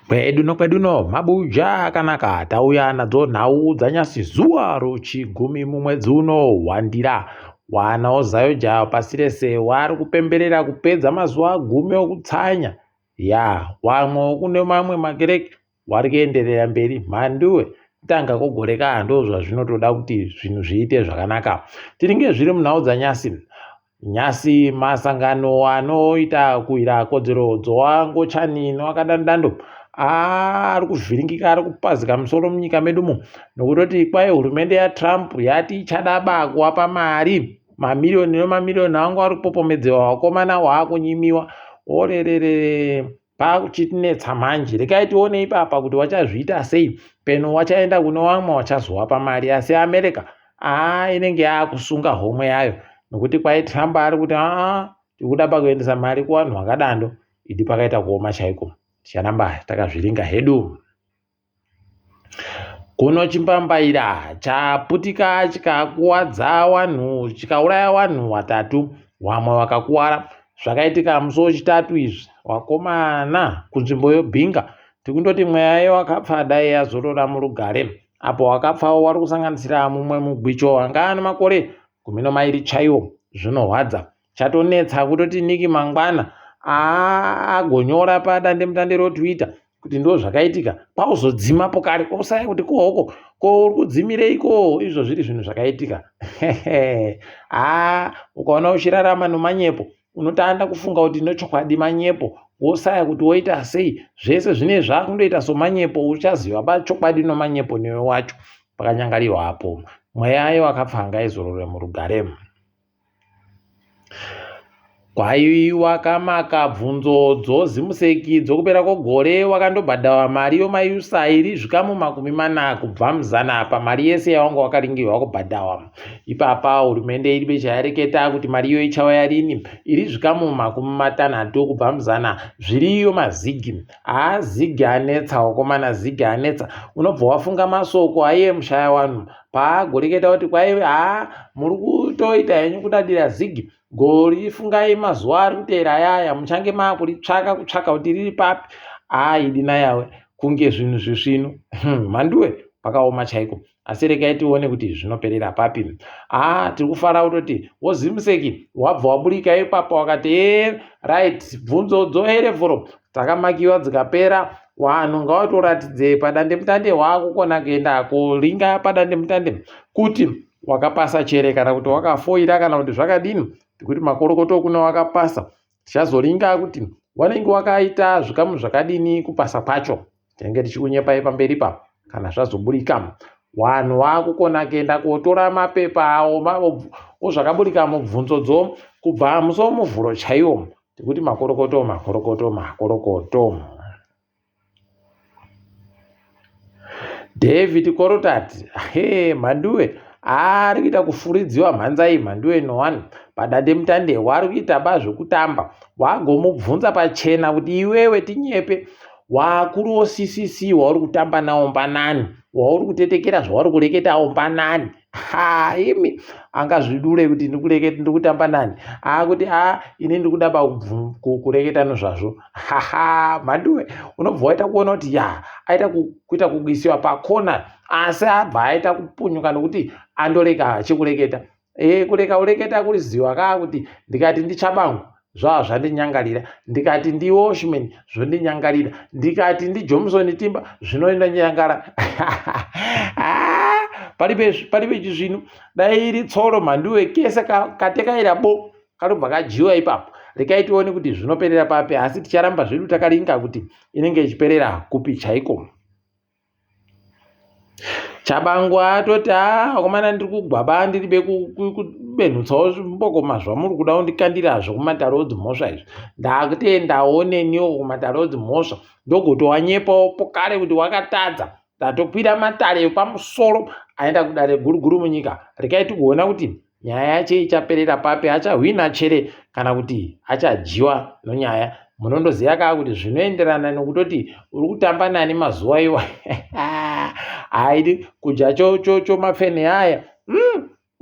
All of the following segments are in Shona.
Kwedu nokweduno mabuja akanaka tauya nadzo nhau dzanyasi zuwa rochigumi mumwedzi uno wandira wana ozayo jaha pasi rese wari kupemberera kupedza mazuva gumi okutsanya wamwe kune mamwe makereke wari kuenderera mberi mhanduwe kutanga kogoreka ndozvazvinotoda kuti zvinhu zviite zvakanaka tiringe zviri munhau dzanyasi masangano anoita kuwira kodzero dzowangochani wakadandando ari kuvhiringika ari kupazika musoro munyika medumo nokutoti kwai hurumende yaTrump yati ichadaba kuwapa mari mamiriyoni nemamiliyoni anga ari kupopomedzewa wakomana waakunyimiwa orerere pakuchitinetsa manje rekai tione ipapa kuti wachazviita sei peno wachaenda kune wamwe wachazowapa mari asi America inenge yakusunga homwe yayo nokuti kwai Trump ari kuti tikuda pakuendesa mari kuvanhu vakadando idi pakaita kuoma chaiko ticharamba takazviringa hedu. Kuno chimbambaira chaputika chikakuwadza wanhu chikauraya wanhu watatu wamwe wakakuwara zvakaitika musi wechitatu izvi wakomana kunzvimbo yobhinga tikundoti mweya wakapfa dai yazorora murugare apo wakapfawo wari kusanganisira mumwe mugwicho wanga ane makore 12 chaiwo zvinorwadza chatonetsa kutoti niki mangwana agonyora padandemutande roTwitter kuti ndo zvakaitika pauzodzimapo kare kosaya kuti kohoko uri kudzimireiko izvo zviri zvinhu zvakaitika ukaona uchirarama nomanyepo unotanda kufunga kuti ndochokwadi manyepo wosaya kuti woita sei zvese zvine zvakundoita somanyepo uchaziva pachokwadi nomanyepo newe wacho pakanyangariwa apo mweya wakapfa ngaizorore murugare. Kwaiwa kamaka bvunzo dzozimuseki dzokupera kwegore wakandobhadhawa mari yomaUSAID zvikamu 40 kubva muzana pamari yese yawanga wakaringirwa kubhadhawa. Ipapa hurumende iribe chayareketa kuti mariyo ichauya rini iri zvikamu 60 kubva muzana zviriyo mazigi zigi anetsa wakomana zigi anetsa unobva wafunga masoko aiye mushaya wanhu paagoreketa kuti kwaive muri kutoita henyu kudadira zigi gori fungai mazuva ari kuteera yaya muchange makuritsvaka kutsvaka kuti riri papi idina yawe kunge zvinhu zvisvino mhanduwe pakaoma chaiko asi rekai tione kuti zvinoperera papi. Tiri kufara kutoti wozimuseki wabva waburika ipapa wakati right bvunzo dzoerevhoro dzakamakiwa dzikapera wanhu ngavatoratidze padandemutande waakukona kuenda koringa padandemutande kuti wakapasa chere kana kuti wakafoira kana kuti zvakadini kuti makorokoto kuna wakapasa tichazoringa kuti wanenge wakaita zvikamu zvakadini kupasa kwacho tinenge tichikunyepai pamberi pa kana zvazoburika wanhu wakukona kuenda kotora mapepa awo ozvakaburika mubvunzodzo kubva musomuvhuro chaiwo tikuti makorokoto. David Korotati mhanduwe ari kuita kufuridziwa mhanzai mhanduwe no1 padandemutande wari kuita zvekutamba wagomubvunza pachena kuti iwewe tinyepe wakuru weCCC wauri kutamba nawo mbanani wauri kutetekera zvauri kureketawo mbanani imi angazvidure kuti ndikutamba nani kuti ini ndikuda kureketa nezvazvo mhanduwe unobva waita kuona kuti aita kuita kugisiwa pakona asi abva aita kupunyuka nokuti andoreka achikureketa kureka ureketa kuriziva kaa kuti ndikati ndichabangu zvandinyangarira ndikati ndiWashman zvondinyangarira ndikati ndiJohnson Timba zvinonyangara paripe chizvino dai iri tsoro mhanduwe kese katekaira kanobva kajiwa ipapo rekai tione kuti zvinoperera papi asi ticharamba zvedu takaringa kuti inenge ichiperera kupi chaiko. Chabangu atoti wakomana ndiri kugwaba ndiribe kubenhutsawo mbokoma zvamuri kuda kundikandirazvo kuMatarodzi mhosva izvi ndakutendawo neniwo kuMatarodzi mhosva ndogotowanyepawo pokare kuti wakatadza ndatokwira matare epamusoro aenda kudare guruguru munyika rekai tigoona kuti nyaya yacho ichaperera papi achahwina chere kana kuti achajiwa nonyaya munondoziva kaa kuti zvinoenderana nokutoti uri kutamba nani mazuva iwa haidi kudya cho mafene aya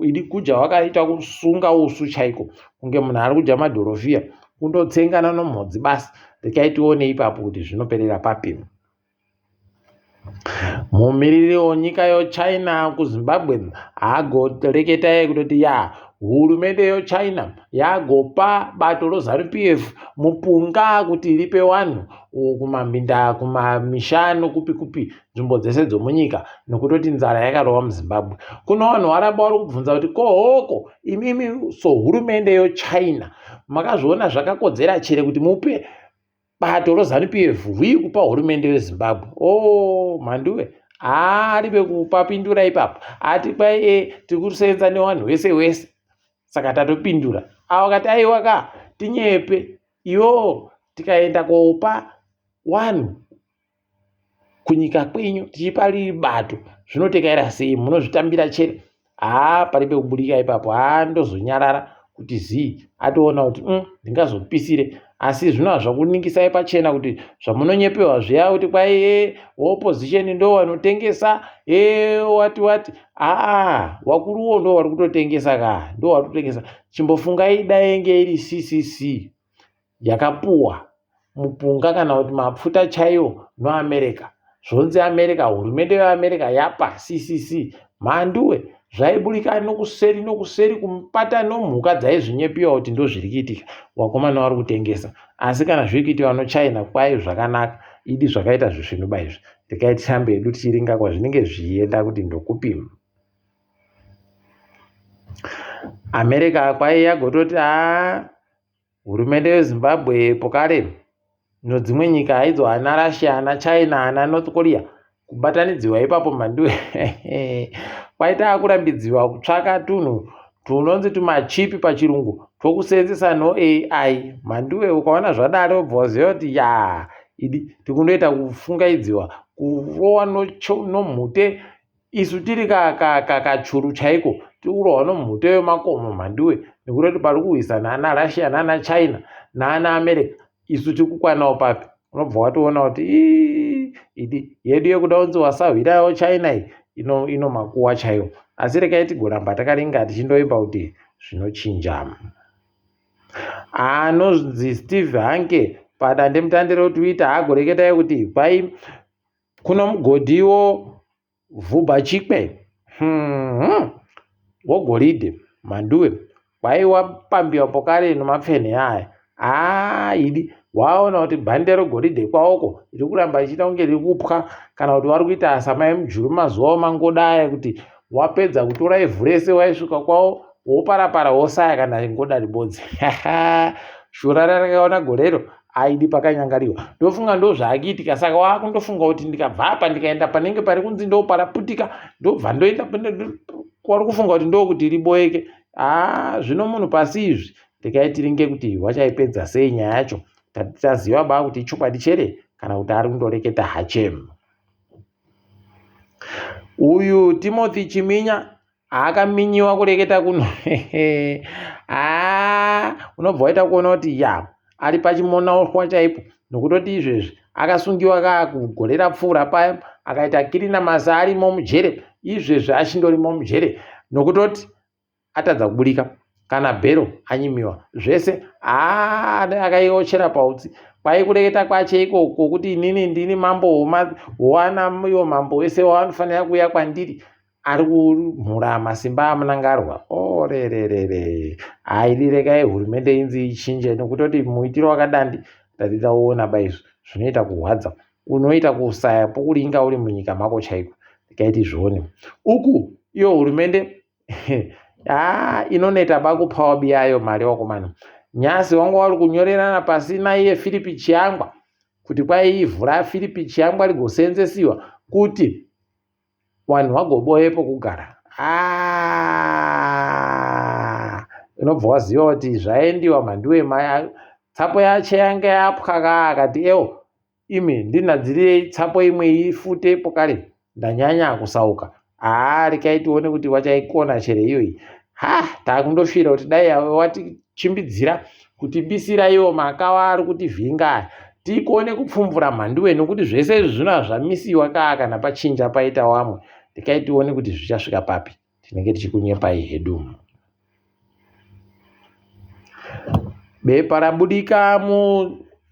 idi kudya wakaita kusunga usu chaiko kunge munhu ari kudya madhorofiya kundotsengana nomhodzi basi rekai tione ipapo kuti zvinoperera papi. Mumiriri wenyika yeChina kuZimbabwe agoreketa kutoti hurumende yeChina yagopa bato reZANU-PF mupunga kuti ripe vanhu kumambinda kumamisha nokupi nzvimbo dzese dzomunyika nokutoti nzara yakarova muZimbabwe. Kuno vanhu varamba vari kubvunza kuti kohoko imimi sohurumende yeChina makazviona zvakakodzera chere kuti mupe bato reZANU-PF hwii kupa hurumende yeZimbabwe? Mhanduwe aribe kupapindura ipapo ati kwai tiri kusenza nevanhu wese saka tatopindura avo kati aiwa tinyepe iwo tikaenda kopa wanhu kunyika kwenyu tichipa riri bato zvinotekaira sei? Munozvitambira chere? Paribe kuburika ipapo ndozonyarara kuti zii atoona kuti ndingazopisire, asi zvino zvakuningisai pachena kuti zvamunonyepewa zviya kuti kwai opposition ndo vanotengesa wati wakuruwo ndo vari kutotengesa ndo vari kutotengesa. Chimbofungai dainge iri CCC yakapuwa mupunga kana kuti mapfuta chaiwo noAmerica, zvonzi America, hurumende yeAmerica yapa CCC, mhanduwe zvaiburika nokuseri kumupata nomhuka dzaizvinyepiwa kuti ndo zviri kuitika, wakomana vari kutengesa. Asi kana zviri kuitiwa noChina kwai zvakanaka, idi zvakaita zvisvinuba izvi tikaiti tambe edu tichiringa kwazvinenge zvichienda kuti ndokupima. America kwai yagototi hurumende yeZimbabwe pokare nodzimwe nyika aidzo ana Russia, ana China, ana North Korea kubatanidziwa ipapo mhanduwe kwaita kurambidziwa kutsvaka tunhu tunonzi tumachipi pachirungu twokusenzesa noAI. Mhanduwe ukaona zvadaro ubva waziva kuti idi tikundoita kufungaidziwa kurowa nomhute isu tiri kachuru chaiko, tikurowa nomhute wemakomo mhanduwe, nekutoti pari kuhwisana ana Russia nana China naana America isu tikukwanawo papi. Unobva watoona kuti idi yedu yekuda kunzi wasahwirawo China iyi ino makuwa chaiwo. Asi rekai tigoramba takaringa tichindoimba kuti zvinochinja. Anonzi Steve Hanke padande mutande reTwitter agoreketai kuti kwai kuno mugodiwo Vhubhachikwe wogoridhe mhanduwe kwai wapambiwa pokare nomapfene aya. Idi waona kuti bhande regoridhe kwawoko riri kuramba richiita kunge riri kupwa, kana kuti vari kuita asamai mujuru mazuva mangodaya kuti wapedza kutora ivhu rese waisvika kwawo woparapara wosaya kana ngoda ribodzi. Shura rakaona gorero aidi pakanyangariwa. Ndofunga ndo zvaakiitika, saka wakundofunga kuti ndikabva apa ndikaenda panenge pari kunzi ndo paraputika ndobva ndoenda kwari kufunga kuti ndo kuti riboeke. Zvino munhu pasi izvi ndikaitiringe kuti wachaipedza sei nyaya yacho, taziva baa kuti ichokwadi chere kana kuti ari kundoreketa hachemu. Uyu Timothy Chiminya akaminyiwa kureketa kuno unobva waita kuona kuti ari pachimonauswa chaipo, nokutoti izvezvi akasungiwa kugorera pfuura paya akaita kirina masa arimo mujere, izvezvi achindorimo mujere nokutoti atadza kuburika kana bhero anyimiwa zvese akaiochera pautsi. Kwai kureketa kwache ikoko kuti inini ndini mambo hwana iwo mambo wese wanofanira kuuya kwandiri, ari kumhura masimba amunangarwa. Rekai hurumende inzi ichinje, nokutoti muitiro wakadandi tatitaona baizvo zvinoita kuhwadza, unoita kusaya pokuringa uri munyika mako chaiko. Tikaiti zvione uku iyo hurumende inoneta bakupawa biyayo mari wakomana. Nyasi wangu wari kunyorerana pasi naiye Philip Chiangwa kuti kwai ivhu raPhilip Chiangwa rigosenzesiwa kuti vanhu vagoboyepo kugara. Unobva waziva kuti zvaendiwa mhanduwe tsapo yacho yange yapwa akati imi ndinadzirei tsapo imwe ifutepo kare ndanyanya kusauka. Rekai tione kuti wachaikona chere iyoyi. Takundofira kuti dai watichimbidzira kutibisira iwo makawa ari kuti vhinga tikone kupfumvura mhanduwe, nokuti zvese izvi zvino zvamisiwa kana pachinja paita wamwe. Rekai tione kuti zvichasvika papi, tinenge tichikunyepai hedu. Bepa rabudika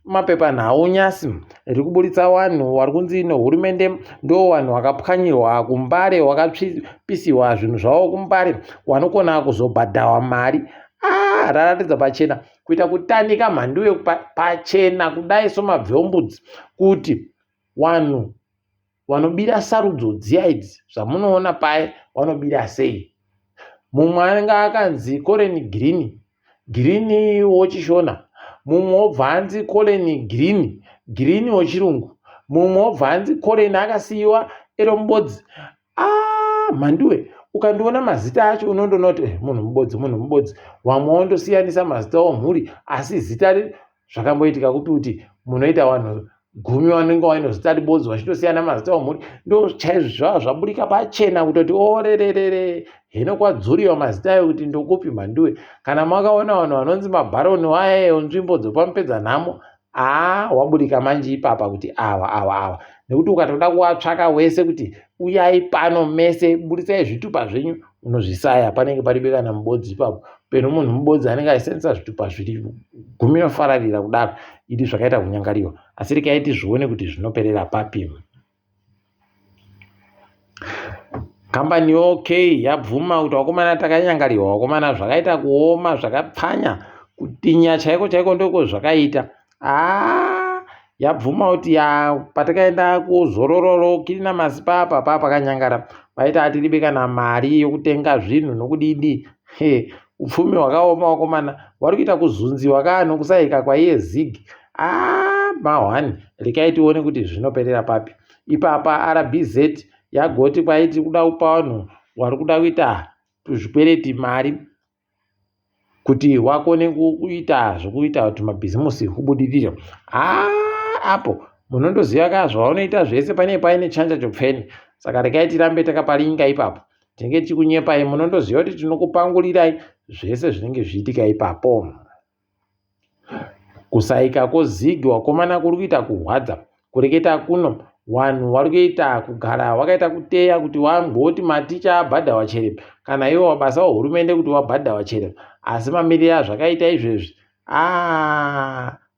mapepanhau nyasi riri kuburitsa vanhu vari kunzi nehurumende ndo vanhu vakapwanyirwa kuMbare, wakapisiwa zvinhu zvavo kuMbare, vanogona kuzobhadhawa mari. Raratidza pachena kuita kutanika mhanduwe pachena kudai somabvembudzi kuti vanhu vanobira sarudzo dziya idzi zvamunoona paye vanobira sei. Mumwe anenge akanzi Colin Green wochishona, mumwe wobva anzi Colin Green wechirungu, mumwe wobva anzi Colin akasiyiwa erombodzi. Mhanduwe ukandiona mazita acho unondonoti munhu mubodzi. Vamwe wondosiyanisa mazita omhuri, asi zita zvakamboitika kuti munoita vanhu 10 vanenge vaine zita ribodzi vachitosiyana mazita omhuri. Ndo chaizvo zvava zvaburika pachena kutoti orerere hino kwadzuriwa mazita ayo kuti ndokupi mhanduwe. Kana makaona vanhu vanonzi mabharoni wayeyo nzvimbo dzopamupedza nhamo, waburika manje ipapa kuti ava nekuti ukatoda kuvatsvaka wese kuti uyai pano mese buritsai zvitupa zvenyu unozvisaya, panenge paribe kana mubodzi ipapo. Peno munhu mubodzi anenge aisenzesa zvitupa zviri 10 nofararira kudaro, idi zvakaita kunyangariwa. Asi rekai tizvione kuti zvinoperera papi. Kambani OK yabvuma kuti wakomana takanyangariwa, wakomana zvakaita kuoma zvakapfanya kutinya chaiko ndoko zvakaita. Yabvuma kuti patakaenda kuzorororo kirina masipa apa pakanyangara vaita atiribe kana mari yokutenga zvinhu nokudidi. Upfumi hwakaoma wakomana, vari kuita kuzunziwa kanhu kusayika kwaiye Zigi. Mahwani rekai tione kuti zvinoperera papi. Ipapa RBZ yagoti kwaiti kuda kupa vanhu vari kuda kuita tuzvikwereti mari kuti wakone kuita zvokuita kuti mabhizimusi hubudirire. Apo munondoziva kaa zvaunoita zvese paine chanja chopfeni. Saka rekai tirambe takaparinga ipapo, tinenge tichikunyepai, munondoziva kuti tinokupangurirai zvese zvinenge zviitika ipapo. Kusayika koZigi wakomana kuri kuita kuhwadza, kureketa kuno vanhu vari kuita kugara wakaita kuteya kuti wangoti maticha abhadhawa cherebe kana iwo mabasa ehurumende kuti wabhadhawa cherebe, asi mamiriro zvakaita izvezvi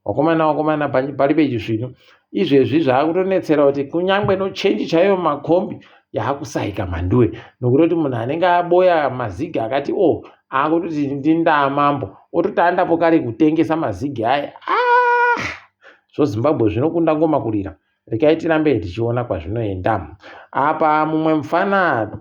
wakomana paribe chisvino. Izvezvi zvaakutonetsera kuti kunyangwe nochenji chaiyo makombi yaakusayika mhanduwe, nokuti munhu anenge aboya mazigi akati akutoti ndindamambo ototi andapo kare kutengesa mazigi aya. ZvoZimbabwe zvinokunda ngomakurira. Rekai tirambe tichiona kwazvinoenda. Apa mumwe mufana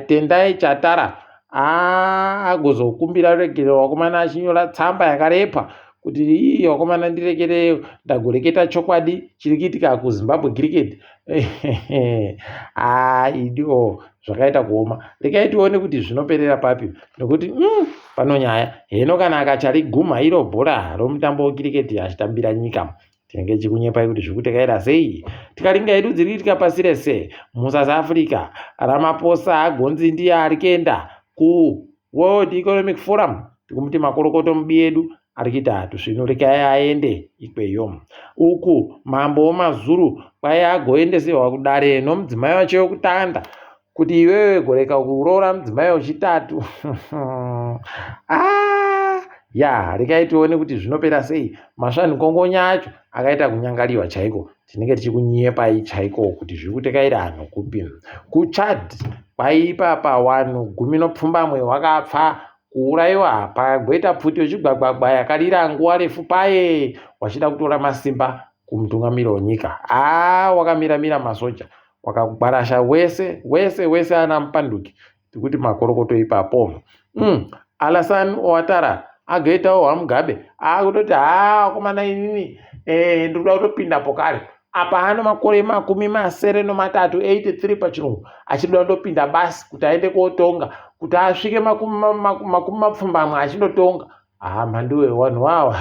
Tendai Chatara agozokumbira ruregerero wakomana achinyora tsamba yakarepa kuti wakomana ndiregereyo ndagoreketa chokwadi chiri kuitika kuZimbabwe cricket. Idio zvakaita kuoma. Rekai tione kuti zvinoperera papi, nokuti pano nyaya heno kana akachariguma iro bhora romutambo wekiriketi achitambira nyika, tinenge tichikunyepai kuti zvirikutekaira sei. Tikaringa hedu dziri kuitika pasi rese muSouth Africa, Ramaphosa agonzi ndiye ari kuenda kuWorld Economic Forum, tikumuti makorokoto mubi edu ari kuita tusvino, rekai aende ikweyo. Uku mambo wemaZulu kwai agoendeserwa kudare nomudzimai wacho wekutanda kuti iwewe goreka kuroora mudzimai wechitatu. Rekai tione kuti zvinopera sei. Masvanhu kongonya acho akaita kunyangariwa chaiko, tinenge tichikunyepai chaiko kuti zviri kutekaira anhu kupi. KuChad kwaipapa vanhu 17 vakapfa kuurayiwa pagoita pfuti wechigwagwagwa yakarira nguva refu paye wachida kutora masimba kumutungamiri wenyika. Wakamiramira masoja wakagwarasha wese ana mupanduki, tikuti makorokoto ipapo. Alassane Ouattara agoitawo hwaMugabe akutoti wakomana inini ndikuda kutopinda pokare apa ano makore 83 83 pachirungu achida kutopinda basi kuti aende kotonga kuti asvike 20 achindotonga. Mhanduwe vanhu wawa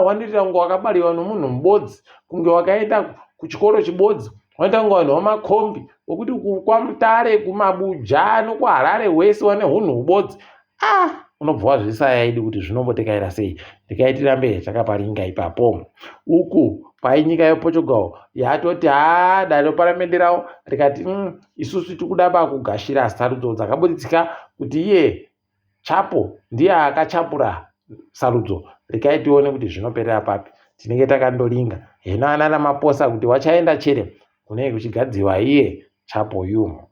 wanoita kunge wakabariwa nomunhu mubodzi, kunge wakaenda kuchikoro chibodzi, wanoita kunge vanhu vamakombi wekuti kwaMutare kuMabuja nokuHarare wese wane hunhu hubodzi. Unobva wazvisaya idi kuti zvinombotekaira sei. Rekai tirambe takaparinga ipapo. Uku painyika yePortugal yatoti dare paramende ravo rikati isusu tikuda kugashira sarudzo dzakaburitsika kuti iye Chapo ndiye akachapura sarudzo rekai tione kuti zvinoperera papi. Tinenge takandolinga hino ana Ramaphosa kuti wachaenda chere kunenge kuchigadzirwa iye chapo yumo.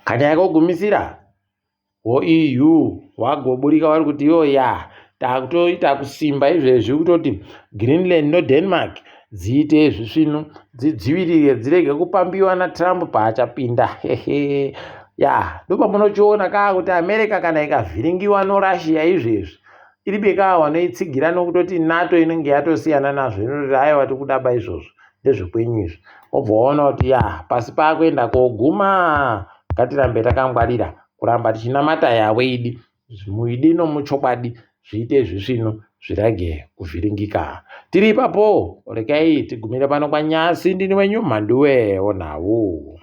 Kana yakogumisira EU wagoburika vari kuti takutoita kusimba izvezvi kutoti Greenland noDenmark dziite zvisvino dzidzivirire dzirege kupambiwa naTrump paachapinda. Ndopamunochiona kuti America kana ikavhiringiwa noRussia izvezvi iri bekawa wanoitsigira nokutoti NATO inenge yatosiyana nazvo inoti aiwa tikudaba izvozvo ndezvekwenyu izvi. Wobva waona kuti pasi pakuenda koguma ngatirambe takangwarira kuramba tichinamata Yahweh muidi nomuchokwadi zviite zvisvino zvirage kuvhiringika. Tiri ipapo rekai tigumire pano kwaNyasi. Ndini wenyu Mhanduwe Onhawu.